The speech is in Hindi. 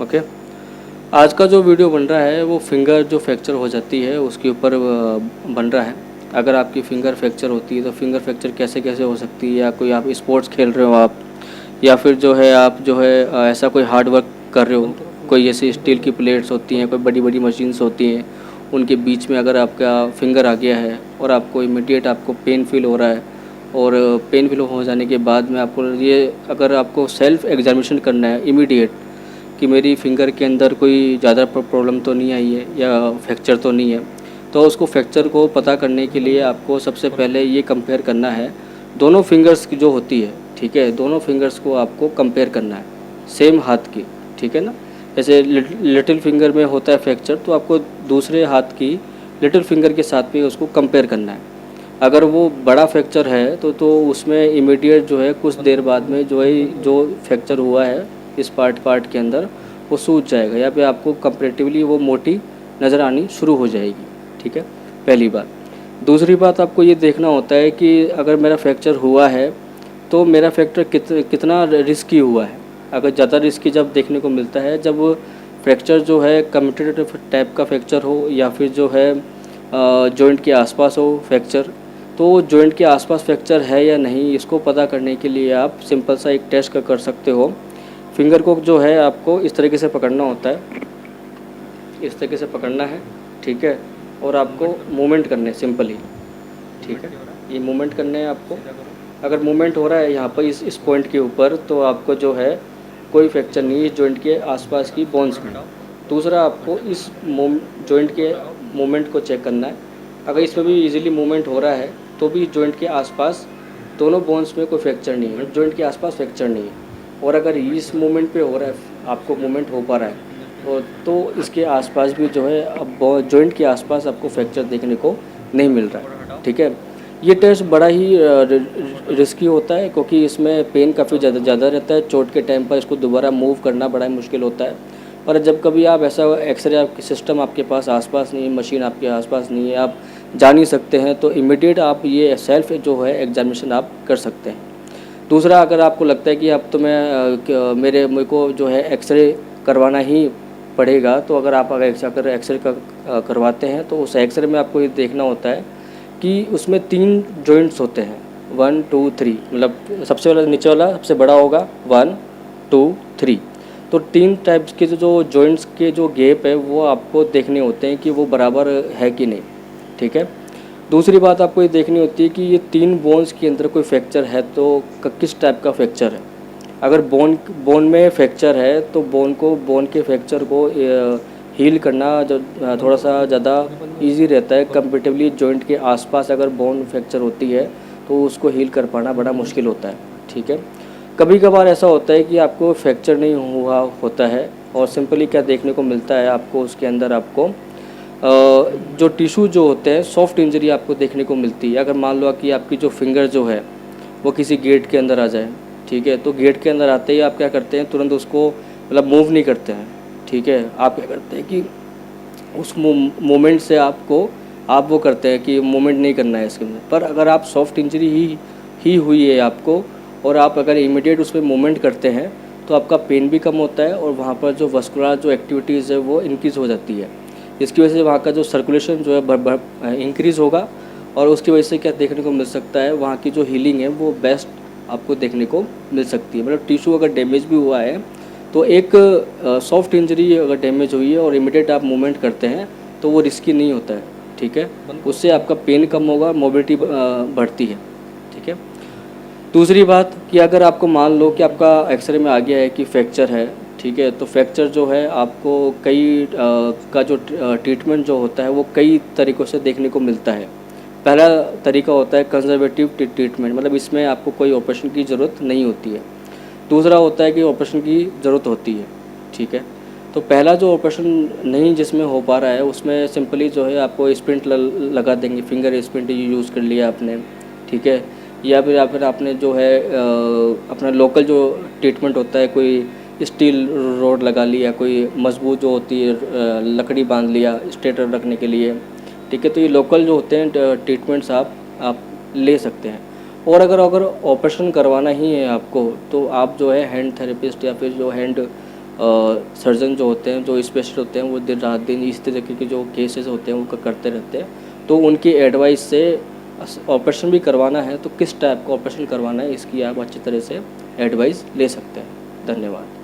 ओके। आज का जो वीडियो बन रहा है वो फिंगर जो फ्रैक्चर हो जाती है उसके ऊपर बन रहा है। अगर आपकी फिंगर फ्रैक्चर होती है तो फिंगर फ्रैक्चर कैसे कैसे हो सकती है, या कोई आप स्पोर्ट्स खेल रहे हो आप, या फिर जो है आप जो है ऐसा कोई हार्ड वर्क कर रहे हो, कोई जैसे स्टील की प्लेट्स होती हैं, कोई बड़ी बड़ी मशीन्स होती हैं, उनके बीच में अगर आपका फिंगर आ गया है और आपको इमीडिएट आपको पेन फील हो रहा है, और पेन फील हो जाने के बाद में आपको ये अगर आपको सेल्फ एग्जामिनेशन करना है इमीडिएट कि मेरी फिंगर के अंदर कोई ज़्यादा प्रॉब्लम तो नहीं आई है या फ्रैक्चर तो नहीं है, तो उसको फ्रैक्चर को पता करने के लिए आपको सबसे पहले ये कंपेयर करना है दोनों फिंगर्स की जो होती है, ठीक है, दोनों फिंगर्स को आपको कंपेयर करना है सेम हाथ की, ठीक है ना। जैसे लिटिल फिंगर में होता है फ्रैक्चर, तो आपको दूसरे हाथ की लिटिल फिंगर के साथ में उसको कंपेयर करना है। अगर वो बड़ा फ्रैक्चर है तो उसमें इमीडिएट जो है कुछ देर बाद में जो फ्रैक्चर हुआ है इस पार्ट के अंदर वो सूज जाएगा, या फिर आपको कंपैरेटिवली वो मोटी नज़र आनी शुरू हो जाएगी, ठीक है, पहली बात। दूसरी बात आपको ये देखना होता है कि अगर मेरा फ्रैक्चर हुआ है तो मेरा फ्रैक्चर कितना रिस्की हुआ है। अगर ज़्यादा रिस्की जब देखने को मिलता है जब फ्रैक्चर जो है कम्यूटेटिव टाइप का फ्रैक्चर हो, या फिर जो है जॉइंट के आसपास हो फ्रैक्चर, तो जॉइंट के आसपास फ्रैक्चर है या नहीं इसको पता करने के लिए आप सिंपल सा एक टेस्ट कर सकते हो। फिंगर को जो है आपको इस तरीके से पकड़ना होता है, इस तरीके से पकड़ना है, ठीक है, और आपको मूवमेंट करने सिंपली, ठीक है, ये मूवमेंट करने हैं आपको। अगर मूवमेंट हो रहा है यहाँ पर इस पॉइंट के ऊपर तो आपको जो है कोई फ्रैक्चर नहीं है इस जॉइंट के आसपास की बोन्स में। दूसरा आपको इस जॉइंट के मूवमेंट को चेक करना है। अगर इसमें भी इजीली मूवमेंट हो रहा है तो भी जॉइंट के आसपास दोनों बोन्स में कोई फ्रैक्चर नहीं है, जॉइंट के आसपास फ्रैक्चर नहीं है। और अगर इस मूवमेंट पे हो रहा है, आपको मूवमेंट हो पा रहा है तो इसके आसपास भी जो है अब जॉइंट के आसपास आपको फ्रैक्चर देखने को नहीं मिल रहा है, ठीक है। ये टेस्ट बड़ा ही रिस्की होता है क्योंकि इसमें पेन काफ़ी ज़्यादा रहता है। चोट के टाइम पर इसको दोबारा मूव करना बड़ा ही मुश्किल होता है। पर जब कभी आप ऐसा एक्सरे आपके सिस्टम आपके पास आसपास नहीं है, मशीन आपके आसपास नहीं है, आप जा नहीं सकते हैं, तो इमीडिएट आप ये सेल्फ जो है एग्जामिनेशन आप कर सकते हैं। दूसरा, अगर आपको लगता है कि अब तो मेरे को जो है एक्सरे करवाना ही पड़ेगा, तो अगर एक्सरे करवाते हैं तो उस एक्सरे में आपको ये देखना होता है कि उसमें 3 जॉइंट्स होते हैं, 1 2 3, मतलब सबसे वाला नीचे वाला सबसे बड़ा होगा 1 2 3। तो 3 टाइप्स के जो जॉइंट्स के जो गैप है वो आपको देखने होते हैं कि वो बराबर है कि नहीं, ठीक है। दूसरी बात आपको ये देखनी होती है कि ये 3 बोन्स के अंदर कोई फ्रैक्चर है तो किस टाइप का फ्रैक्चर है। अगर बोन में फ्रैक्चर है तो बोन के फ्रैक्चर को हील करना जो थोड़ा सा ज़्यादा इजी रहता है कंपेरेटिवली। जॉइंट के आसपास अगर बोन फ्रैक्चर होती है तो उसको हील कर पाना बड़ा मुश्किल होता है, ठीक है। कभी कभार ऐसा होता है कि आपको फ्रैक्चर नहीं हुआ होता है और सिंपली क्या देखने को मिलता है आपको उसके अंदर आपको जो टिश्यू जो होते हैं सॉफ्ट इंजरी आपको देखने को मिलती है। अगर मान लो कि आपकी जो फिंगर जो है वो किसी गेट के अंदर आ जाए, ठीक है, तो गेट के अंदर आते ही आप क्या करते हैं, तुरंत उसको मतलब मूव नहीं करते हैं, ठीक है। आप क्या करते हैं कि उस मोमेंट से आप वो करते हैं कि मूवमेंट नहीं करना है इसके अंदर। पर अगर आप सॉफ्ट इंजरी ही हुई है आपको और आप अगर इमीडिएट उसमें मूवमेंट करते हैं तो आपका पेन भी कम होता है और वहाँ पर जो वस्कुलर जो एक्टिविटीज़ है वो इंक्रीज़ हो जाती है। इसकी वजह से वहाँ का जो सर्कुलेशन जो है इंक्रीज़ होगा और उसकी वजह से क्या देखने को मिल सकता है, वहाँ की जो हीलिंग है वो बेस्ट आपको देखने को मिल सकती है। मतलब टिश्यू अगर डैमेज भी हुआ है तो एक सॉफ्ट इंजरी अगर डैमेज हुई है और इमीडिएट आप मूवमेंट करते हैं तो वो रिस्की नहीं होता है, ठीक है। उससे आपका पेन कम होगा, मोबिलिटी बढ़ती है, ठीक है। दूसरी बात कि अगर आपको मान लो कि आपका एक्सरे में आ गया है कि फ्रैक्चर है, ठीक है, तो फ्रैक्चर जो है आपको कई का जो ट्रीटमेंट जो होता है वो कई तरीक़ों से देखने को मिलता है। पहला तरीका होता है कंजर्वेटिव ट्रीटमेंट, मतलब इसमें आपको कोई ऑपरेशन की ज़रूरत नहीं होती है। दूसरा होता है कि ऑपरेशन की ज़रूरत होती है, ठीक है। तो पहला जो ऑपरेशन नहीं जिसमें हो पा रहा है उसमें सिंपली जो है आपको स्प्रिंट लगा देंगे, फिंगर स्प्रिंट यूज़ कर लिया आपने, ठीक है। या फिर आपने जो है अपना लोकल जो ट्रीटमेंट होता है, कोई स्टील रॉड लगा लिया, कोई मजबूत जो होती है लकड़ी बांध लिया स्ट्रेटर रखने के लिए, ठीक है। तो ये लोकल जो होते हैं ट्रीटमेंट्स आप ले सकते हैं। और अगर ऑपरेशन करवाना ही है आपको तो आप जो है हैंड थेरेपिस्ट या फिर जो हैंड सर्जन जो होते हैं, जो स्पेशलिस्ट होते हैं, वो दिन रात दिन इस तरीके के जो केसेस होते हैं वो करते रहते हैं। तो उनकी एडवाइस से ऑपरेशन भी करवाना है तो किस टाइप का ऑपरेशन करवाना है, इसकी आप अच्छी तरह से एडवाइस ले सकते हैं। धन्यवाद।